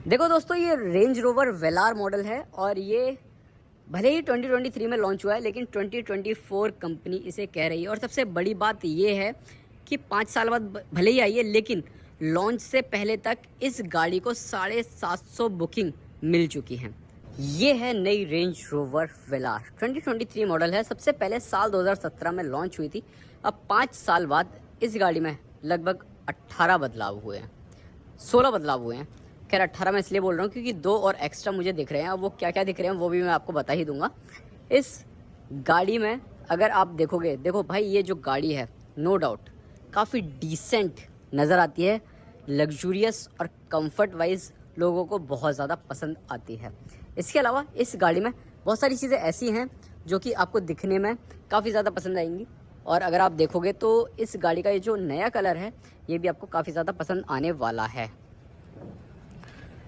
देखो दोस्तों, ये रेंज रोवर वेलार मॉडल है और ये भले ही 2023 में लॉन्च हुआ है, लेकिन 2024 कंपनी इसे कह रही है। और सबसे बड़ी बात ये है कि 5 साल बाद भले ही आई है, लेकिन लॉन्च से पहले तक इस गाड़ी को 750 बुकिंग मिल चुकी हैं। ये है नई रेंज रोवर वेलार, 2023 मॉडल है। सबसे पहले साल 2017 में लॉन्च हुई थी। अब 5 साल बाद इस गाड़ी में लगभग 18 बदलाव हुए हैं, 16 बदलाव हुए हैं। खैर 18 मैं इसलिए बोल रहा हूँ क्योंकि 2 और एक्स्ट्रा मुझे दिख रहे हैं। अब वो क्या क्या दिख रहे हैं वो भी मैं आपको बता ही दूंगा। इस गाड़ी में अगर आप देखोगे, देखो भाई, ये जो गाड़ी है नो डाउट काफ़ी डिसेंट नज़र आती है, लग्जूरियस और कंफर्ट वाइज लोगों को बहुत ज़्यादा पसंद आती है। इसके अलावा इस गाड़ी में बहुत सारी चीज़ें ऐसी हैं जो कि आपको दिखने में काफ़ी ज़्यादा पसंद आएंगी। और अगर आप देखोगे तो इस गाड़ी का ये जो नया कलर है ये भी आपको काफ़ी ज़्यादा पसंद आने वाला है।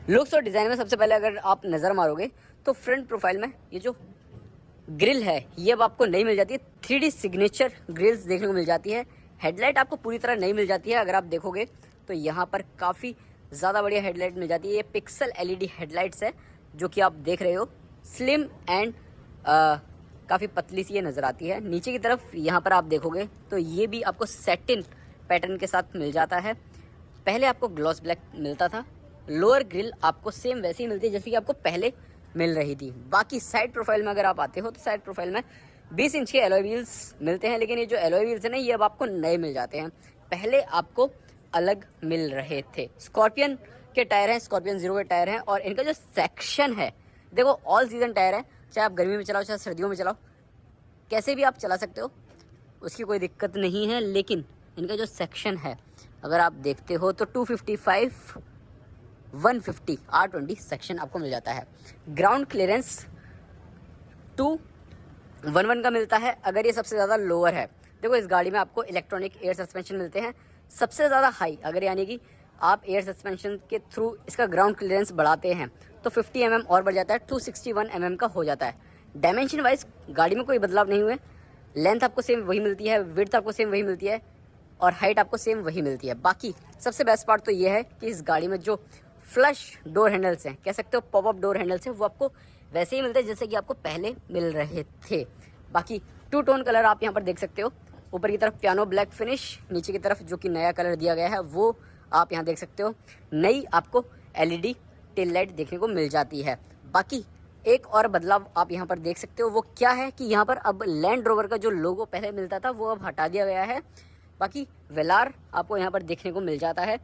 लुक्स और डिज़ाइन में सबसे पहले अगर आप नज़र मारोगे तो फ्रंट प्रोफाइल में ये जो ग्रिल है ये अब आपको नई मिल जाती है। 3D सिग्नेचर ग्रिल्स देखने को मिल जाती है। हेडलाइट आपको पूरी तरह नई मिल जाती है। अगर आप देखोगे तो यहाँ पर काफ़ी ज़्यादा बढ़िया हेडलाइट मिल जाती है। ये पिक्सल LED हेडलाइट्स है जो कि आप देख रहे हो। स्लिम एंड काफ़ी पतली सी ये नज़र आती है। नीचे की तरफ यहाँ पर आप देखोगे तो ये भी आपको सैटिन पैटर्न के साथ मिल जाता है। पहले आपको ग्लॉस ब्लैक मिलता था। लोअर ग्रिल आपको सेम वैसी ही मिलती है जैसे कि आपको पहले मिल रही थी। बाकी साइड प्रोफाइल में अगर आप आते हो तो साइड प्रोफाइल में 20 इंच के एलॉय व्हील्स मिलते हैं, लेकिन ये जो एलॉय व्हील्स है ना ये अब आपको नए मिल जाते हैं, पहले आपको अलग मिल रहे थे। स्कॉर्पियन के टायर हैं, स्कॉर्पियन 0 के टायर हैं। और इनका जो सेक्शन है देखो, ऑल सीजन टायर है। चाहे आप गर्मी में चलाओ चाहे सर्दियों में चलाओ, कैसे भी आप चला सकते हो, उसकी कोई दिक्कत नहीं है। लेकिन इनका जो सेक्शन है अगर आप देखते हो तो 255 150 R20 सेक्शन आपको मिल जाता है। ग्राउंड क्लियरेंस 211 का मिलता है अगर ये सबसे ज़्यादा लोअर है। देखो इस गाड़ी में आपको इलेक्ट्रॉनिक एयर सस्पेंशन मिलते हैं। सबसे ज़्यादा हाई अगर यानी कि आप एयर सस्पेंशन के थ्रू इसका ग्राउंड क्लियरेंस बढ़ाते हैं तो 50 mm और बढ़ जाता है, 261 mm का हो जाता है। डायमेंशन वाइज गाड़ी में कोई बदलाव नहीं हुए। लेंथ आपको सेम वही मिलती है, विड्थ आपको सेम वही मिलती है और हाइट आपको सेम वही मिलती है। बाकी सबसे बेस्ट पार्ट तो ये है कि इस गाड़ी में जो फ्लश डोर हैंडल्स हैं, कह सकते हो पॉपअप डोर हैंडल्स हैं, वो आपको वैसे ही मिलते हैं जैसे कि आपको पहले मिल रहे थे। बाकी 2 टोन कलर आप यहाँ पर देख सकते हो। ऊपर की तरफ पियानो ब्लैक फिनिश, नीचे की तरफ जो कि नया कलर दिया गया है वो आप यहाँ देख सकते हो। नई आपको LED टेल लाइट देखने को मिल जाती है। बाकी एक और बदलाव आप यहाँ पर देख सकते हो, वो क्या है कि यहाँ पर अब लैंड रोवर का जो लोगो पहले मिलता था वो अब हटा दिया गया है। बाकी वेलार आपको यहाँ पर देखने को मिल जाता है।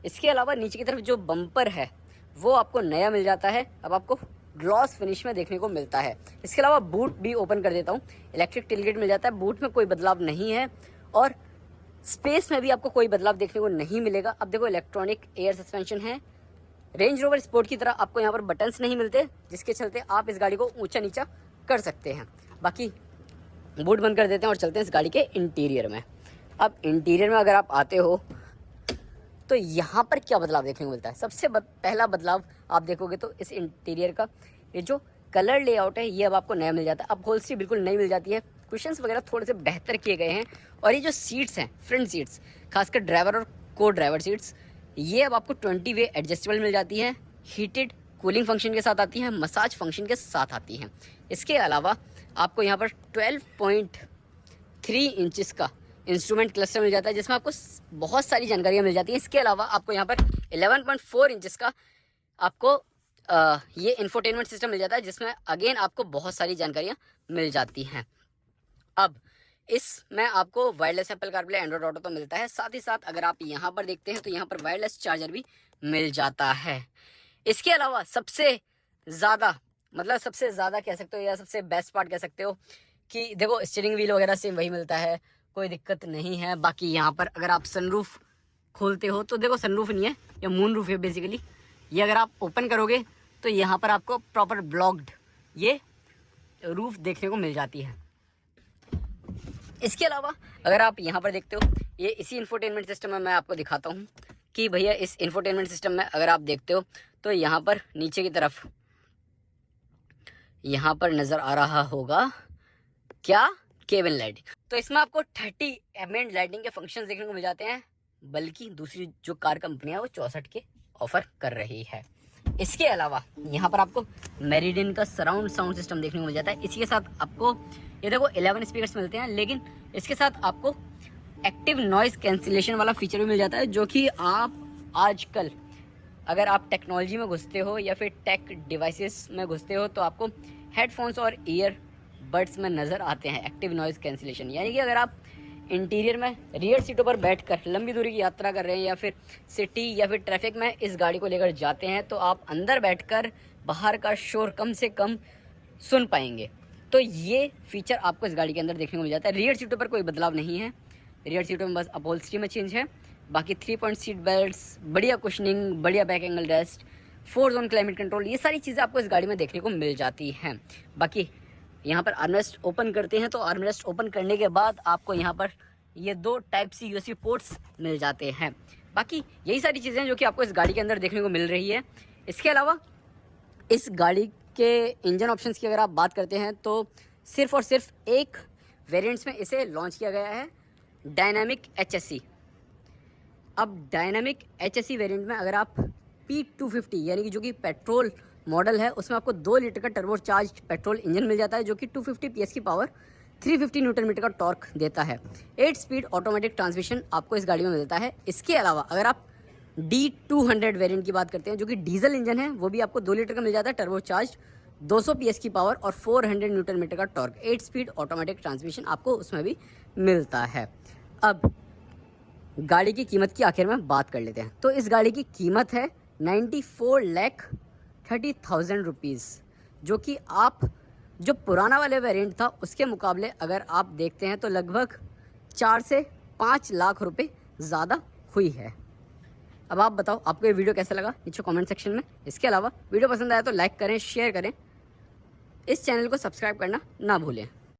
इसके अलावा नीचे की तरफ जो बम्पर है वो आपको नया मिल जाता है, अब आपको ग्लॉस फिनिश में देखने को मिलता है। इसके अलावा बूट भी ओपन कर देता हूँ, इलेक्ट्रिक टेलगेट मिल जाता है। बूट में कोई बदलाव नहीं है और स्पेस में भी आपको कोई बदलाव देखने को नहीं मिलेगा। अब देखो इलेक्ट्रॉनिक एयर सस्पेंशन है। रेंज रोवर स्पोर्ट की तरह आपको यहाँ पर बटन्स नहीं मिलते जिसके चलते आप इस गाड़ी को ऊंचा नीचा कर सकते हैं। बाकी बूट बंद कर देते हैं और चलते हैं इस गाड़ी के इंटीरियर में। अब इंटीरियर में अगर आप आते हो तो यहाँ पर क्या बदलाव देखने को मिलता है। सबसे पहला बदलाव आप देखोगे तो इस इंटीरियर का ये जो कलर लेआउट है ये अब आपको नया मिल जाता है। अब होल्स्ट्री बिल्कुल नई मिल जाती है, कुशन्स वगैरह थोड़े से बेहतर किए गए हैं। और ये जो सीट्स हैं, फ्रंट सीट्स, खासकर ड्राइवर और को ड्राइवर सीट्स, ये अब आपको 20 वे एडजस्टेबल मिल जाती हैं। हीटेड कूलिंग फंक्शन के साथ आती हैं, मसाज फंक्शन के साथ आती हैं। इसके अलावा आपको यहाँ पर 12.3 इंचज़ का इंस्ट्रूमेंट क्लस्टर मिल जाता है जिसमें आपको बहुत सारी जानकारियाँ मिल जाती हैं। इसके अलावा आपको यहाँ पर 11.4 इंचज़ का आपको ये इंफोटेनमेंट सिस्टम मिल जाता है जिसमें अगेन आपको बहुत सारी जानकारियाँ मिल जाती हैं। अब इसमें आपको wireless Apple CarPlay, Android auto तो मिलता है, साथ ही साथ अगर आप यहाँ पर देखते हैं तो यहाँ पर वायरलेस चार्जर भी मिल जाता है। इसके अलावा सबसे ज़्यादा कह सकते हो या सबसे बेस्ट पार्ट कह सकते हो कि देखो स्टीयरिंग व्हील वगैरह सेम वही मिलता है, कोई दिक्कत नहीं है। बाकी यहाँ पर अगर आप सनरूफ खोलते हो तो देखो सनरूफ नहीं है, या मून रूफ है बेसिकली। ये अगर आप ओपन करोगे तो यहाँ पर आपको प्रॉपर ब्लॉक्ड ये रूफ देखने को मिल जाती है। इसके अलावा अगर आप यहाँ पर देखते हो, ये इसी इंफोटेनमेंट सिस्टम में मैं आपको दिखाता हूँ कि भैया इस इंफोटेनमेंट सिस्टम में अगर आप देखते हो तो यहाँ पर नीचे की तरफ यहाँ पर नज़र आ रहा होगा क्या, केबिन लाइटिंग। तो इसमें आपको 30 एम्बिएंट लाइटिंग के फंक्शंस देखने को मिल जाते हैं, बल्कि दूसरी जो कार कंपनी है वो 64 के ऑफर कर रही है। इसके अलावा यहाँ पर आपको मेरिडियन का सराउंड साउंड सिस्टम देखने को मिल जाता है। इसी के साथ आपको ये देखो 11 स्पीकर्स मिलते हैं, लेकिन इसके साथ आपको एक्टिव नॉइज कैंसिलेशन वाला फीचर भी मिल जाता है, जो कि आप आजकल अगर आप टेक्नोलॉजी में घुसते हो या फिर टेक डिवाइसेस में घुसते हो तो आपको हेडफोन्स और ईयर बड्स में नज़र आते हैं एक्टिव नॉइज़ कैंसिलेशन। यानी कि अगर आप इंटीरियर में रियर सीटों पर बैठकर लंबी दूरी की यात्रा कर रहे हैं या फिर सिटी या फिर ट्रैफिक में इस गाड़ी को लेकर जाते हैं तो आप अंदर बैठकर बाहर का शोर कम से कम सुन पाएंगे। तो ये फीचर आपको इस गाड़ी के अंदर देखने को मिल जाता है। रियर सीटों पर कोई बदलाव नहीं है, रियर सीटों में बस अपहोल्स्ट्री में चेंज है। बाकी 3 पॉइंट सीट बेल्ट्स, बढ़िया कुशनिंग, बढ़िया back angle rest, 4 zone climate control, ये सारी चीज़ें आपको इस गाड़ी में देखने को मिल जाती हैं। बाकी यहाँ पर आर्मरेस्ट ओपन करते हैं तो आर्मरेस्ट ओपन करने के बाद आपको यहाँ पर ये 2 टाइप सी यूएसबी पोर्ट्स मिल जाते हैं। बाकी यही सारी चीज़ें जो कि आपको इस गाड़ी के अंदर देखने को मिल रही है। इसके अलावा इस गाड़ी के इंजन ऑप्शंस की अगर आप बात करते हैं तो सिर्फ और सिर्फ एक वेरिएंट्स में इसे लॉन्च किया गया है, डायनामिक HSE। अब डायनामिक HSE वेरिएंट में अगर आप P250 यानी कि जो कि पेट्रोल मॉडल है उसमें आपको 2 लीटर का टर्बो चार्ज पेट्रोल इंजन मिल जाता है, जो कि 250 PS की पावर, 350 न्यूटन मीटर का टॉर्क देता है। 8 स्पीड ऑटोमेटिक ट्रांसमिशन आपको इस गाड़ी में मिलता है। इसके अलावा अगर आप D200 वेरिएंट की बात करते हैं जो कि डीजल इंजन है, वो भी आपको 2 लीटर का मिल जाता है, टर्बो चार्ज, 200 PS की पावर और 400 न्यूटन मीटर का टॉर्क, 8 स्पीड ऑटोमेटिक ट्रांसमिशन आपको उसमें भी मिलता है। अब गाड़ी की कीमत की आखिर में बात कर लेते हैं। तो इस गाड़ी की कीमत है 94,30,000 रुपीज़, जो कि आप जो पुराना वाले वेरिएंट था उसके मुकाबले अगर आप देखते हैं तो लगभग 4 से 5 लाख रुपए ज़्यादा हुई है। अब आप बताओ आपको ये वीडियो कैसा लगा नीचे कमेंट सेक्शन में। इसके अलावा वीडियो पसंद आया तो लाइक करें, शेयर करें, इस चैनल को सब्सक्राइब करना ना भूलें।